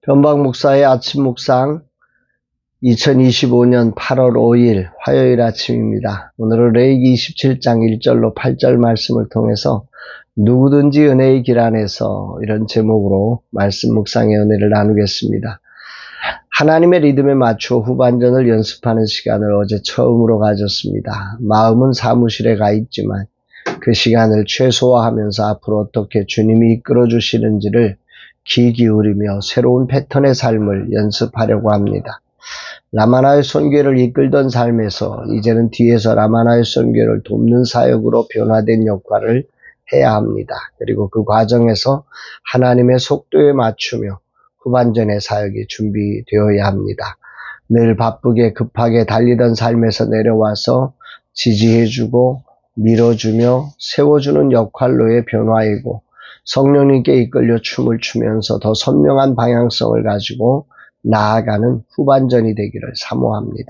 변박 목사의 아침 묵상 2025년 8월 5일 화요일 아침입니다. 오늘은 레위기 27장 1절로 8절 말씀을 통해서 누구든지 은혜의 길 안에서 이런 제목으로 말씀 묵상의 은혜를 나누겠습니다. 하나님의 리듬에 맞춰 후반전을 연습하는 시간을 어제 처음으로 가졌습니다. 마음은 사무실에 가 있지만 그 시간을 최소화하면서 앞으로 어떻게 주님이 이끌어 주시는지를 귀 기울이며 새로운 패턴의 삶을 연습하려고 합니다. 라마나의 선교를 이끌던 삶에서 이제는 뒤에서 라마나의 선교를 돕는 사역으로 변화된 역할을 해야 합니다. 그리고 그 과정에서 하나님의 속도에 맞추며 후반전의 사역이 준비되어야 합니다. 늘 바쁘게 급하게 달리던 삶에서 내려와서 지지해주고 밀어주며 세워주는 역할로의 변화이고 성령님께 이끌려 춤을 추면서 더 선명한 방향성을 가지고 나아가는 후반전이 되기를 사모합니다.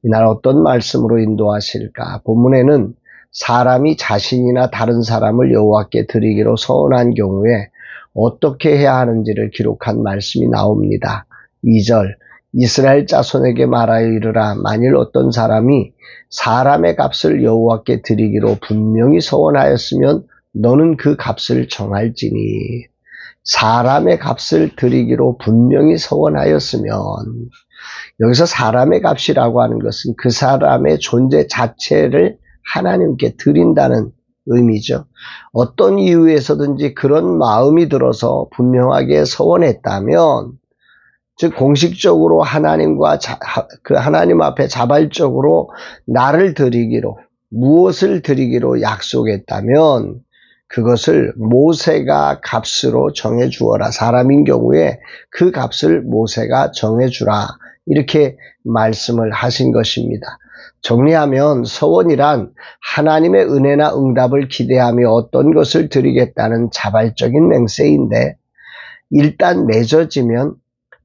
이날 어떤 말씀으로 인도하실까? 본문에는 사람이 자신이나 다른 사람을 여호와께 드리기로 서원한 경우에 어떻게 해야 하는지를 기록한 말씀이 나옵니다. 2절 이스라엘 자손에게 말하여 이르라. 만일 어떤 사람이 사람의 값을 여호와께 드리기로 분명히 서원하였으면 너는 그 값을 정할지니. 사람의 값을 드리기로 분명히 서원하였으면, 여기서 사람의 값이라고 하는 것은 그 사람의 존재 자체를 하나님께 드린다는 의미죠. 어떤 이유에서든지 그런 마음이 들어서 분명하게 서원했다면, 즉 공식적으로 하나님과 그 하나님 앞에 자발적으로 나를 드리기로, 무엇을 드리기로 약속했다면 그것을 모세가 값으로 정해주어라. 사람인 경우에 그 값을 모세가 정해주라. 이렇게 말씀을 하신 것입니다. 정리하면 서원이란 하나님의 은혜나 응답을 기대하며 어떤 것을 드리겠다는 자발적인 맹세인데, 일단 맺어지면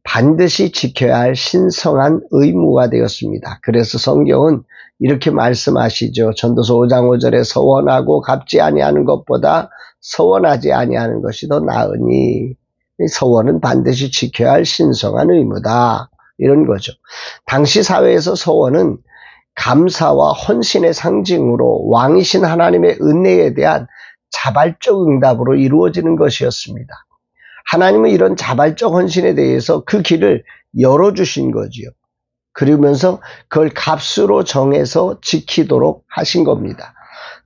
반드시 지켜야 할 신성한 의무가 되었습니다. 그래서 성경은 이렇게 말씀하시죠. 전도서 5장 5절에 서원하고 갚지 아니하는 것보다 서원하지 아니하는 것이 더 나으니, 서원은 반드시 지켜야 할 신성한 의무다. 이런 거죠. 당시 사회에서 서원은 감사와 헌신의 상징으로 왕이신 하나님의 은혜에 대한 자발적 응답으로 이루어지는 것이었습니다. 하나님은 이런 자발적 헌신에 대해서 그 길을 열어주신 거지요. 그러면서 그걸 값으로 정해서 지키도록 하신 겁니다.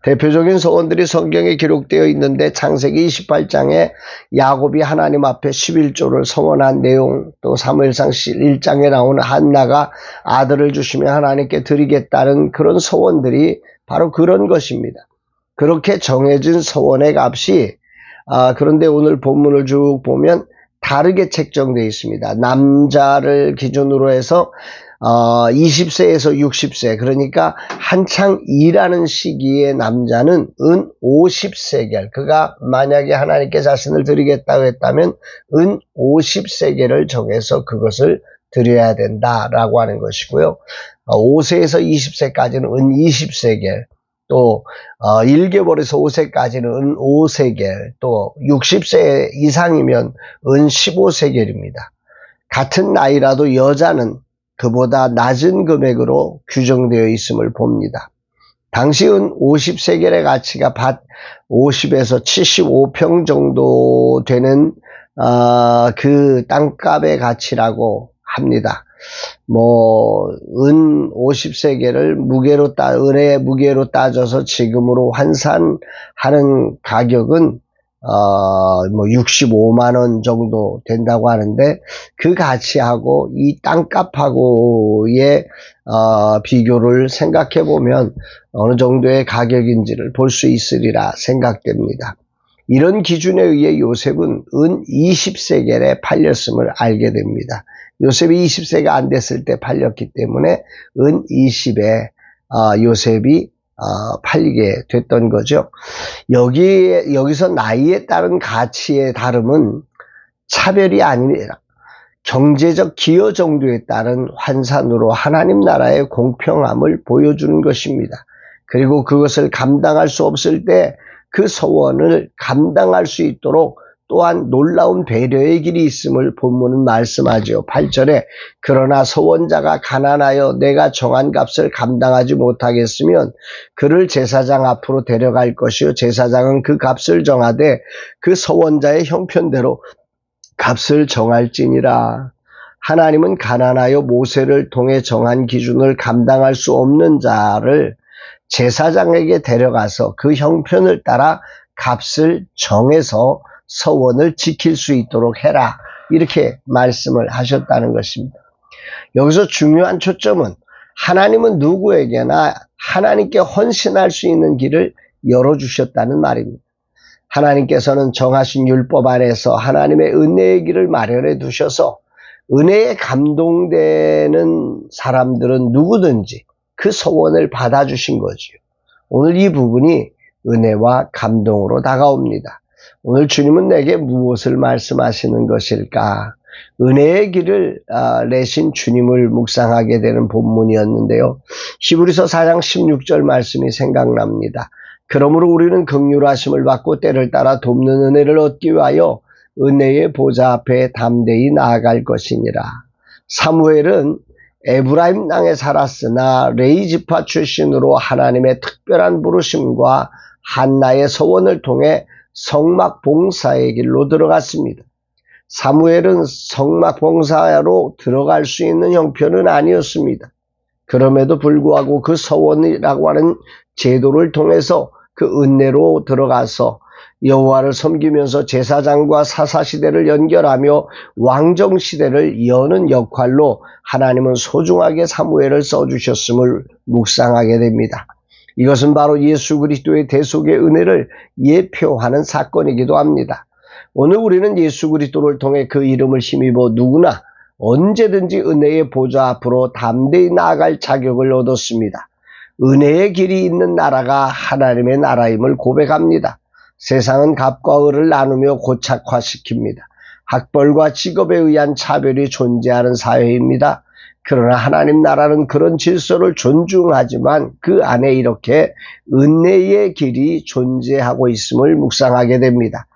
대표적인 서원들이 성경에 기록되어 있는데, 창세기 28장에 야곱이 하나님 앞에 11조를 서원한 내용, 또 사무엘상 1장에 나오는 한나가 아들을 주시면 하나님께 드리겠다는 그런 서원들이 바로 그런 것입니다. 그렇게 정해진 서원의 값이 그런데 오늘 본문을 쭉 보면 다르게 책정되어 있습니다. 남자를 기준으로 해서 20세에서 60세, 그러니까 한창 일하는 시기의 남자는 은 50세겔, 그가 만약에 하나님께 자신을 드리겠다고 했다면 은 50세겔을 정해서 그것을 드려야 된다라고 하는 것이고요. 5세에서 20세까지는 은 20세겔, 또 1개월에서 5세까지는 은 5세겔, 또 60세 이상이면 은 15세겔입니다. 같은 나이라도 여자는 그보다 낮은 금액으로 규정되어 있음을 봅니다. 당시 은 50세겔의 가치가 밭 50에서 75평 정도 되는 그 땅값의 가치라고 합니다. 은 50세겔을 은의 무게로 따져서 지금으로 환산하는 가격은 65만원 정도 된다고 하는데, 그 가치하고 이 땅값하고의 비교를 생각해 보면 어느 정도의 가격인지를 볼 수 있으리라 생각됩니다. 이런 기준에 의해 요셉은 은 20세겔에 팔렸음을 알게 됩니다. 요셉이 20세가 안 됐을 때 팔렸기 때문에 은 20에 요셉이 팔리게 됐던 거죠. 여기서 나이에 따른 가치의 다름은 차별이 아니라 경제적 기여 정도에 따른 환산으로 하나님 나라의 공평함을 보여주는 것입니다. 그리고 그것을 감당할 수 없을 때 그 소원을 감당할 수 있도록 또한 놀라운 배려의 길이 있음을 본문은 말씀하지요. 8절에 그러나 서원자가 가난하여 내가 정한 값을 감당하지 못하겠으면 그를 제사장 앞으로 데려갈 것이요 제사장은 그 값을 정하되 그 서원자의 형편대로 값을 정할지니라. 하나님은 가난하여 모세를 통해 정한 기준을 감당할 수 없는 자를 제사장에게 데려가서 그 형편을 따라 값을 정해서 서원을 지킬 수 있도록 해라. 이렇게 말씀을 하셨다는 것입니다. 여기서 중요한 초점은 하나님은 누구에게나 하나님께 헌신할 수 있는 길을 열어주셨다는 말입니다. 하나님께서는 정하신 율법 안에서 하나님의 은혜의 길을 마련해 두셔서 은혜에 감동되는 사람들은 누구든지 그 소원을 받아주신 거지요. 오늘 이 부분이 은혜와 감동으로 다가옵니다. 오늘 주님은 내게 무엇을 말씀하시는 것일까? 은혜의 길을 내신 주님을 묵상하게 되는 본문이었는데요. 히브리서 4장 16절 말씀이 생각납니다. 그러므로 우리는 긍휼하심을 받고 때를 따라 돕는 은혜를 얻기 위하여 은혜의 보좌 앞에 담대히 나아갈 것이니라. 사무엘은 에브라임 땅에 살았으나 레위 지파 출신으로 하나님의 특별한 부르심과 한나의 서원을 통해 성막 봉사의 길로 들어갔습니다. 사무엘은 성막 봉사로 들어갈 수 있는 형편은 아니었습니다. 그럼에도 불구하고 그 서원이라고 하는 제도를 통해서 그 은혜로 들어가서 여호와를 섬기면서 제사장과 사사시대를 연결하며 왕정시대를 여는 역할로 하나님은 소중하게 사무엘을 써주셨음을 묵상하게 됩니다. 이것은 바로 예수 그리스도의 대속의 은혜를 예표하는 사건이기도 합니다. 오늘 우리는 예수 그리스도를 통해 그 이름을 힘입어 누구나 언제든지 은혜의 보좌 앞으로 담대히 나아갈 자격을 얻었습니다. 은혜의 길이 있는 나라가 하나님의 나라임을 고백합니다. 세상은 갑과 을을 나누며 고착화시킵니다. 학벌과 직업에 의한 차별이 존재하는 사회입니다. 그러나 하나님 나라는 그런 질서를 존중하지만 그 안에 이렇게 은혜의 길이 존재하고 있음을 묵상하게 됩니다.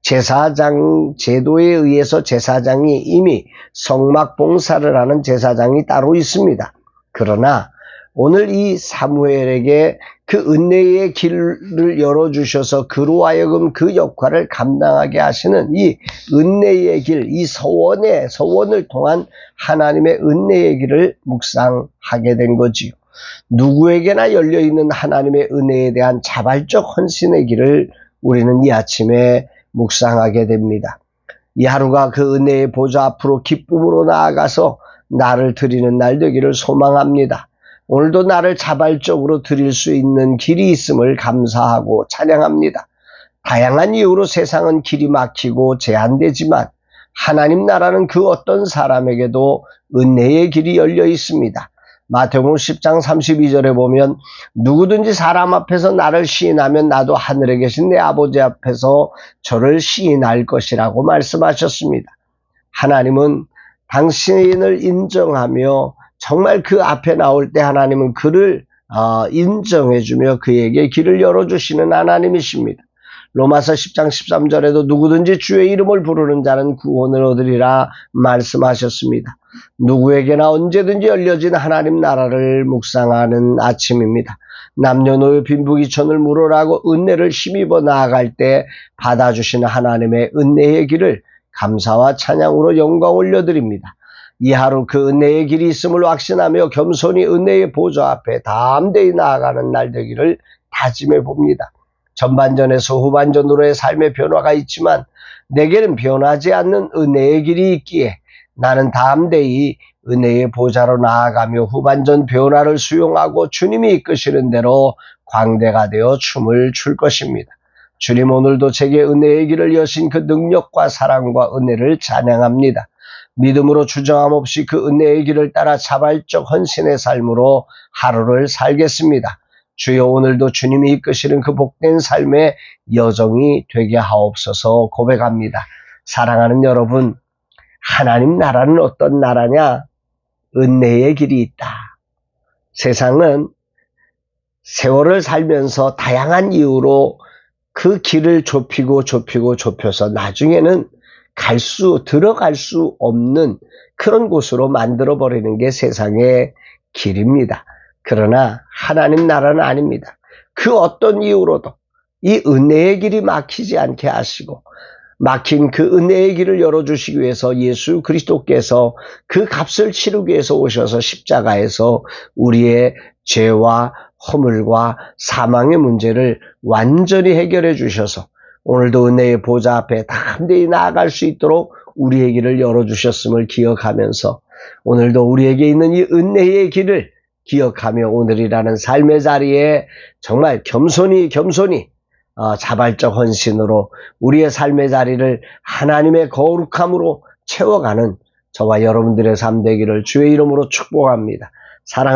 제사장 제도에 의해서 제사장이 이미 성막 봉사를 하는 제사장이 따로 있습니다. 그러나 오늘 이 사무엘에게 그 은혜의 길을 열어주셔서 그로 하여금 그 역할을 감당하게 하시는 이 은혜의 길, 이 서원을 통한 하나님의 은혜의 길을 묵상하게 된 거지요. 누구에게나 열려있는 하나님의 은혜에 대한 자발적 헌신의 길을 우리는 이 아침에 묵상하게 됩니다. 이 하루가 그 은혜의 보좌 앞으로 기쁨으로 나아가서 나를 드리는 날 되기를 소망합니다. 오늘도 나를 자발적으로 드릴 수 있는 길이 있음을 감사하고 찬양합니다. 다양한 이유로 세상은 길이 막히고 제한되지만 하나님 나라는 그 어떤 사람에게도 은혜의 길이 열려 있습니다. 마태복음 10장 32절에 보면 누구든지 사람 앞에서 나를 시인하면 나도 하늘에 계신 내 아버지 앞에서 저를 시인할 것이라고 말씀하셨습니다. 하나님은 당신을 인정하며 정말 그 앞에 나올 때 하나님은 그를 인정해주며 그에게 길을 열어주시는 하나님이십니다. 로마서 10장 13절에도 누구든지 주의 이름을 부르는 자는 구원을 얻으리라 말씀하셨습니다. 누구에게나 언제든지 열려진 하나님 나라를 묵상하는 아침입니다. 남녀노소 빈부귀천을 물어라고 은혜를 힘입어 나아갈 때 받아주시는 하나님의 은혜의 길을 감사와 찬양으로 영광 올려드립니다. 이 하루 그 은혜의 길이 있음을 확신하며 겸손히 은혜의 보좌 앞에 담대히 나아가는 날 되기를 다짐해 봅니다. 전반전에서 후반전으로의 삶의 변화가 있지만 내게는 변하지 않는 은혜의 길이 있기에 나는 담대히 은혜의 보좌로 나아가며 후반전 변화를 수용하고 주님이 이끄시는 대로 광대가 되어 춤을 출 것입니다. 주님 오늘도 제게 은혜의 길을 여신 그 능력과 사랑과 은혜를 찬양합니다. 믿음으로 주저함 없이 그 은혜의 길을 따라 자발적 헌신의 삶으로 하루를 살겠습니다. 주여 오늘도 주님이 이끄시는 그 복된 삶의 여정이 되게 하옵소서 고백합니다. 사랑하는 여러분, 하나님 나라는 어떤 나라냐? 은혜의 길이 있다. 세상은 세월을 살면서 다양한 이유로 그 길을 좁혀서 나중에는 들어갈 수 없는 그런 곳으로 만들어버리는 게 세상의 길입니다. 그러나 하나님 나라는 아닙니다. 그 어떤 이유로도 이 은혜의 길이 막히지 않게 하시고 막힌 그 은혜의 길을 열어주시기 위해서 예수 그리스도께서 그 값을 치르기 위해서 오셔서 십자가에서 우리의 죄와 허물과 사망의 문제를 완전히 해결해 주셔서 오늘도 은혜의 보좌 앞에 담대히 나아갈 수 있도록 우리의 길을 열어주셨음을 기억하면서 오늘도 우리에게 있는 이 은혜의 길을 기억하며 오늘이라는 삶의 자리에 정말 겸손히 자발적 헌신으로 우리의 삶의 자리를 하나님의 거룩함으로 채워가는 저와 여러분들의 삶 되기를 주의 이름으로 축복합니다. 사랑합니다.